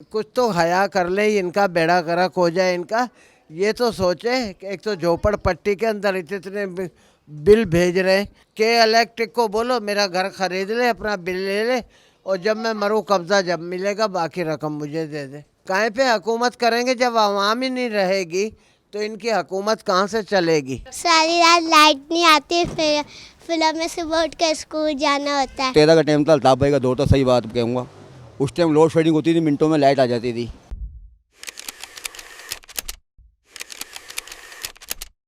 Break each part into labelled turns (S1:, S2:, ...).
S1: कुछ तो हया कर ले, इनका बेड़ा गर्क हो जाए इनका। ये तो सोचे कि एक तो झोपड़पट्टी के अंदर इतने बिल भेज रहे हैं कि इलेक्ट्रिक को बोलो मेरा घर खरीद ले, अपना बिल ले ले, और जब मैं मरूँ कब्जा जब मिलेगा बाकी रकम मुझे दे दे। कहीं पे हुकूमत करेंगे जब आवाम ही नहीं रहेगी तो इनकी हुकूमत कहाँ से चलेगी।
S2: सारी रात लाइट नहीं आती, फिर हमें सुबह उठ के स्कूल जाना होता है।
S3: 13 का टाइम था, अल्ताफ भाई का दौर था, सही बात कहूँगा। उस टाइम लोड शेडिंग होती थी, मिनटों में लाइट आ जाती थी।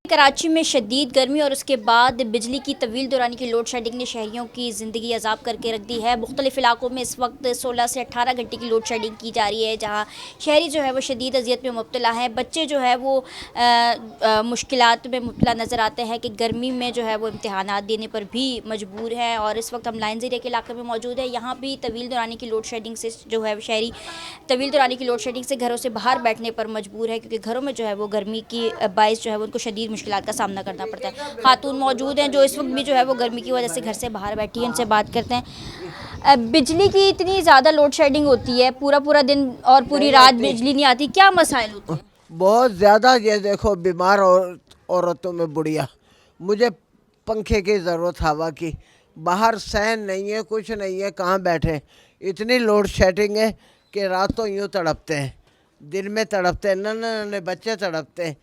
S4: कराची में शदीद गर्मी और उसके बाद बिजली की तवील दौरानी की लोड शेडिंग ने शहरियों की ज़िंदगी अजाब करके रख दी है। मुख्तलिफ इलाकों में इस वक्त 16 से 18 घंटे की लोड शेडिंग की जा रही है, जहां शहरी जो है वो शदीद अजियत में मुब्तला है। बच्चे जो है वो मुश्किलात में मुब्तला नज़र आते हैं कि गर्मी में जो है वो इम्तहानात देने पर भी मजबूर हैं। और इस वक्त हम लाइन ज़रिया के इलाके में मौजूद है। यहाँ भी तवील दौरानी की लोड शेडिंग से जो है शहरी तवील दौरानी की लोड शेडिंग से घरों से बाहर बैठने पर मजबूर है, क्योंकि घरों में जो है वो गर्मी की बाइस जो है वो उनको शदीद मुश्किलात का सामना करना पड़ता है। खातून मौजूद हैं जो इस वक्त भी जो है वो गर्मी की वजह से घर से बाहर बैठी हैं, उनसे बात करते हैं। बिजली की इतनी ज़्यादा लोड शेडिंग होती है, पूरा पूरा दिन और पूरी रात बिजली नहीं आती, क्या मसाइल होते हैं?
S1: बहुत ज़्यादा। ये देखो बीमार औरतों में बुढ़िया, मुझे पंखे की ज़रूरत, हवा की, बाहर सहन नहीं है, कुछ नहीं है, कहाँ बैठे। इतनी लोड शेडिंग है कि रातों यूँ तड़पते हैं, दिन में तड़पते हैं, नन्हे बच्चे तड़पते हैं।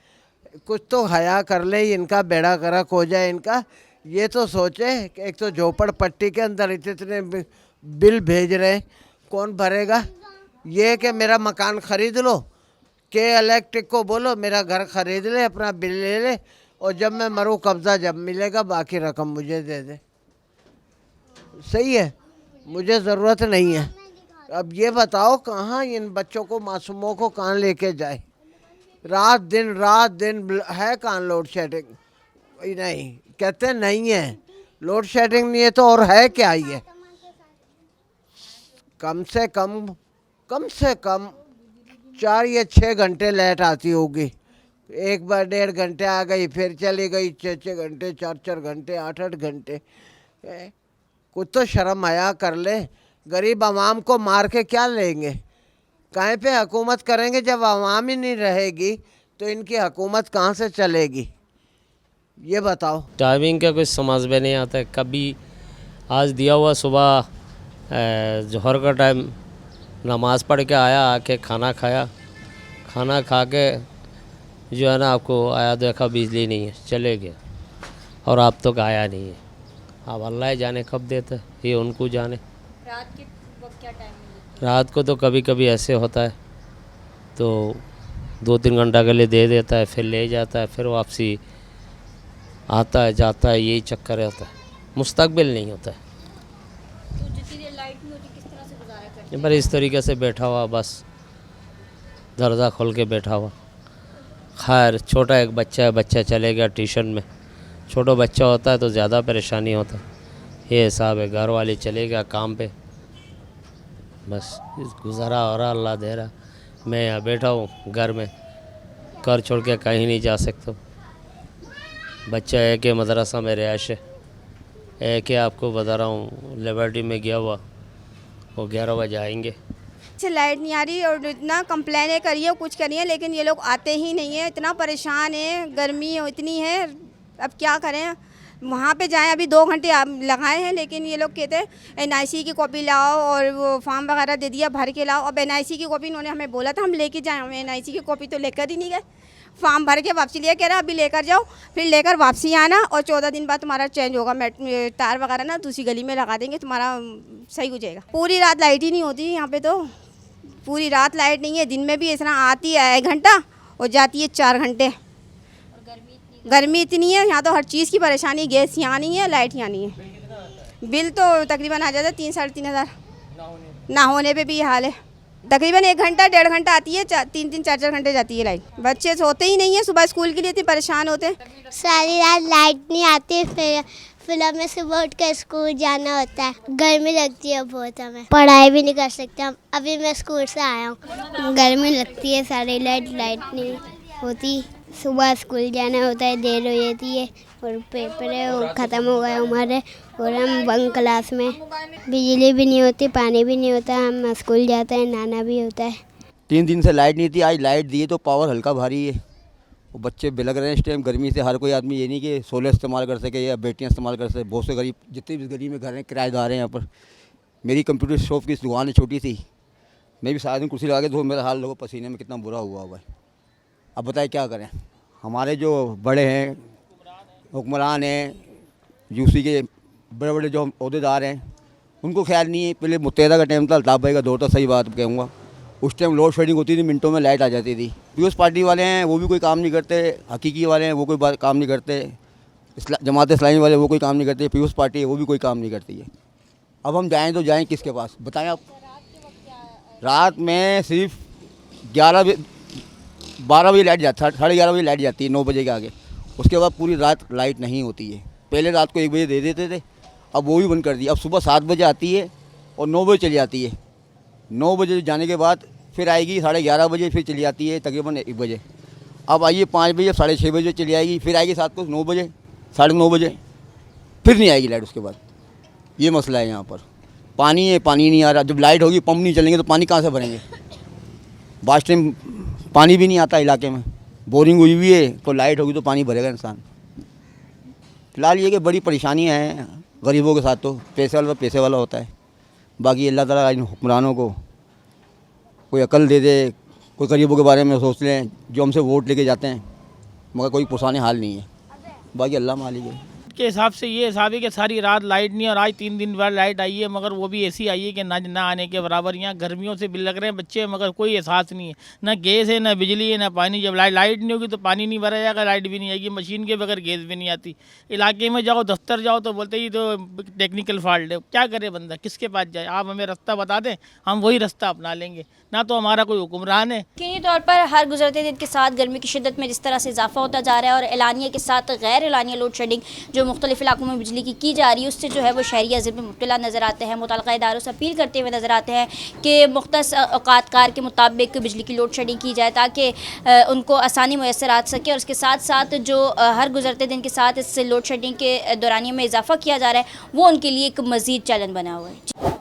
S1: कुछ तो हया कर ले, इनका बेड़ा गर्क हो जाए इनका। ये तो सोचे कि एक तो झोपड़पट्टी के अंदर इतने बिल भेज रहे हैं, कौन भरेगा। ये कि मेरा मकान ख़रीद लो, कि इलेक्ट्रिक को बोलो मेरा घर खरीद ले, अपना बिल ले ले, और जब मैं मरूँ कब्जा जब मिलेगा बाकी रकम मुझे दे दे। सही है, मुझे ज़रूरत नहीं है। अब ये बताओ कहाँ इन बच्चों को, मासूमों को कहाँ लेके जाए। रात दिन है कहाँ लोड शेडिंग? नहीं, कहते नहीं है लोड शेडिंग, नहीं है तो और है क्या ये। कम से कम 4 या 6 घंटे लाइट आती होगी। एक बार 1.5 घंटे आ गई, फिर चली गई 6 घंटे, 4 घंटे, 8 घंटे। कुछ तो शर्म हया कर ले। गरीब आवाम को मार के क्या लेंगे। कहीं पे हुकूमत करेंगे जब आवाम ही नहीं रहेगी तो इनकी हुकूमत कहाँ से चलेगी, ये बताओ।
S5: टाइमिंग का कुछ समझ में नहीं आता है। कभी आज दिया हुआ सुबह जोहर का टाइम, नमाज़ पढ़ के आया, आके खाना खाया, खाना खा के जो है ना आपको आया देखा बिजली नहीं है, चले गए। और आप तो आया नहीं है। अब अल्लाह जाने कब देता है, ये उनको जाने।
S4: रात के वक्त क्या टाइम है?
S5: रात को तो कभी कभी ऐसे होता है तो 2-3 घंटा के लिए दे देता है, फिर ले जाता है, फिर वापसी आता है जाता है, यही चक्कर रहता है। मुस्तकबिल नहीं होता है।
S4: तो जितनी देर लाइट नहीं होती किस तरह से गुजारा करते हैं?
S5: पर इस तरीके से बैठा हुआ, बस दरवाज़ा खोल के बैठा हुआ। खैर छोटा एक बच्चा है, बच्चा चले गया ट्यूशन में। छोटा बच्चा होता है तो ज़्यादा परेशानी होता है। ये हिसाब है, घर वाले चले गया काम पे, बस गुजारा हो रहा, अल्लाह दे रहा। मैं यहाँ बैठा हूँ घर में, घर छोड़ के कहीं नहीं जा सकता। बच्चा एक है मदरसा में रिहाइश है, एक है आपको बता रहा हूँ लिबर्टी में गया हुआ, वो 11 बजे आएंगे।
S6: से लाइट नहीं आ रही और इतना कंप्लेनें करिए, कुछ करिए, लेकिन ये लोग आते ही नहीं है। इतना परेशान है, गर्मी इतनी है, अब क्या करें। वहाँ पे जाएं, अभी 2 घंटे लगाए हैं, लेकिन ये लोग कहते हैं NIC की कॉपी लाओ और वो फॉर्म वगैरह दे दिया भर के लाओ। अब NIC की कॉपी इन्होंने हमें बोला था हम लेके जाएं, हमें NIC की कॉपी तो लेकर ही नहीं गए। फॉर्म भर के वापसी लिया, कह रहा अभी लेकर जाओ, फिर लेकर वापसी आना और 14 दिन बाद तुम्हारा चेंज होगा, तार वगैरह ना दूसरी गली में लगा देंगे, तुम्हारा सही हो जाएगा। पूरी रात लाइट ही नहीं होती यहाँ पे, तो पूरी रात लाइट नहीं है। दिन में भी इस तरह आती है 1 घंटा और जाती है 4 घंटे। गर्मी इतनी है यहाँ, तो हर चीज़ की परेशानी, गैस यहाँ नहीं है, लाइट यहाँ नहीं है। बिल तो तकरीबन आ जाता है 3-3.5 हज़ार, ना होने पे भी ये हाल है। तकरीबन 1 घंटा 1.5 घंटा आती है, 3-3 4-4 घंटे जाती है लाइट। बच्चे सोते ही नहीं है, सुबह स्कूल के लिए इतने परेशान होते हैं।
S2: सारी रात लाइट नहीं आती, फिर हमें सुबह उठ के स्कूल जाना होता है। गर्मी लगती है बहुत, हमें पढ़ाई भी नहीं कर सकते हम। अभी मैं स्कूल से आया हूँ, गर्मी लगती है, सारी लाइट नहीं होती। सुबह स्कूल जाना होता है, देर हो जाती है और पेपर है वो ख़त्म हो गए हमारे, और हम बंक क्लास में। बिजली भी नहीं होती, पानी भी नहीं होता, हम स्कूल जाते हैं, नहाना भी होता है।
S3: 3 दिन से लाइट नहीं थी, आज लाइट दी है तो पावर हल्का भारी है। वो बच्चे बिलग रहे हैं इस टाइम गर्मी से। हर कोई आदमी ये नहीं कि सोलर इस्तेमाल कर सके या बेटियां इस्तेमाल कर सके। बहुत से गरीब, जितने भी गरीब में घर हैं, किराएदार हैं यहाँ पर। मेरी कंप्यूटर शॉप की दुकान है छोटी सी, मैं भी सारा दिन कुर्सी लगा के तो मेरा हाल लोगों पसीने में कितना बुरा हुआ हुआ है। अब बताए क्या करें। हमारे जो बड़े हैं, हुक्मरान हैं, यूसी के बड़े बड़े जो अहदेदार हैं, उनको ख्याल नहीं है। पहले मुत्तहदा का टाइम था, अल्ताफ़ भाई का दौर था, सही बात कहूँगा। उस टाइम लोड शेडिंग होती थी, मिनटों में लाइट आ जाती थी। पीपल्स पार्टी वाले हैं वो भी कोई काम नहीं करते, हकीकी वाले हैं वो कोई काम नहीं करते, जमात इस्लामी वाले वो कोई काम नहीं करते, पीपल्स पार्टी है वो भी कोई काम नहीं करती है। अब हम जाएँ तो जाएँ किसके पास, बताएं आप। रात में सिर्फ 12 बजे लाइट जाती, 11:30 बजे लाइट जाती है, 9 बजे के आगे। उसके बाद पूरी रात लाइट नहीं होती है। पहले रात को 1 बजे दे देते थे, अब वो भी बंद कर दी। अब सुबह 7 बजे आती है और 9 बजे चली जाती है। 9 बजे जाने के बाद फिर आएगी 11:30 बजे, फिर चली जाती है तकरीबन 1 बजे। अब आइए 5 बजे, 6:30 बजे चली आएगी, फिर आएगी 7 को 9 बजे, 9:30 बजे, फिर नहीं आएगी लाइट उसके बाद। ये मसला है यहाँ पर। पानी है, पानी नहीं आ रहा। जब लाइट होगी, पंप नहीं चलेंगे तो पानी कहाँ से भरेंगे। बास टाइम पानी भी नहीं आता इलाके में। बोरिंग हुई हुई है तो लाइट होगी तो पानी भरेगा इंसान। फिलहाल ये कि बड़ी परेशानियाँ हैं गरीबों के साथ। तो पैसे वाला होता है। बाकी अल्लाह ताला इन हुक्मरानों को कोई अकल दे दे, कोई गरीबों के बारे में सोच लें जो हमसे वोट लेके जाते हैं, मगर कोई पुराने हाल नहीं है। बाकी अल्लाह मालिक है।
S7: के हिसाब से ये हिसाब है कि सारी रात लाइट नहीं, और आज 3 दिन बाद लाइट आई है, मगर वो भी ऐसी आई है कि ना आने के बराबर। यहाँ गर्मियों से बिल लग रहे हैं बच्चे, मगर कोई एहसास नहीं है। ना गैस है, ना बिजली है, ना पानी। जब लाइट नहीं होगी तो पानी नहीं भरा जाएगा, लाइट भी नहीं आएगी। मशीन के बगैर गैस भी नहीं आती। इलाके में जाओ, दफ्तर जाओ तो बोलते ही तो टेक्निकल फॉल्ट है। क्या करे बंदा, किसके पास जाए। आप हमें रास्ता बता दें, हम वही रास्ता अपना लेंगे। ना तो हमारा कोई हुक्मरान है।
S4: यकीनी तौर पर हर गुजरते दिन के साथ गर्मी की शिद्दत में जिस तरह से इजाफा होता जा रहा है और एलानिया के साथ गैर एलानिया लोड शेडिंग जो मुख्तलिफ इलाकों में बिजली की जा रही है, उससे जो है वो शहरिया ज़िल में मुब्तला नज़र आते हैं। मुतल्लिक़ा इदारों से अपील करते हुए नज़र आते हैं कि मुख्तस औक़ात कार के मुताबिक बिजली की लोड शेडिंग की जाए ताकि उनको आसानी मैसर आ सके। और उसके साथ साथ जो हर गुजरते दिन के साथ इस लोड शेडिंग के दौरानिए में इजाफा किया जा रहा है वो उनके लिए एक मज़ीद चैलेंज बना हुआ है।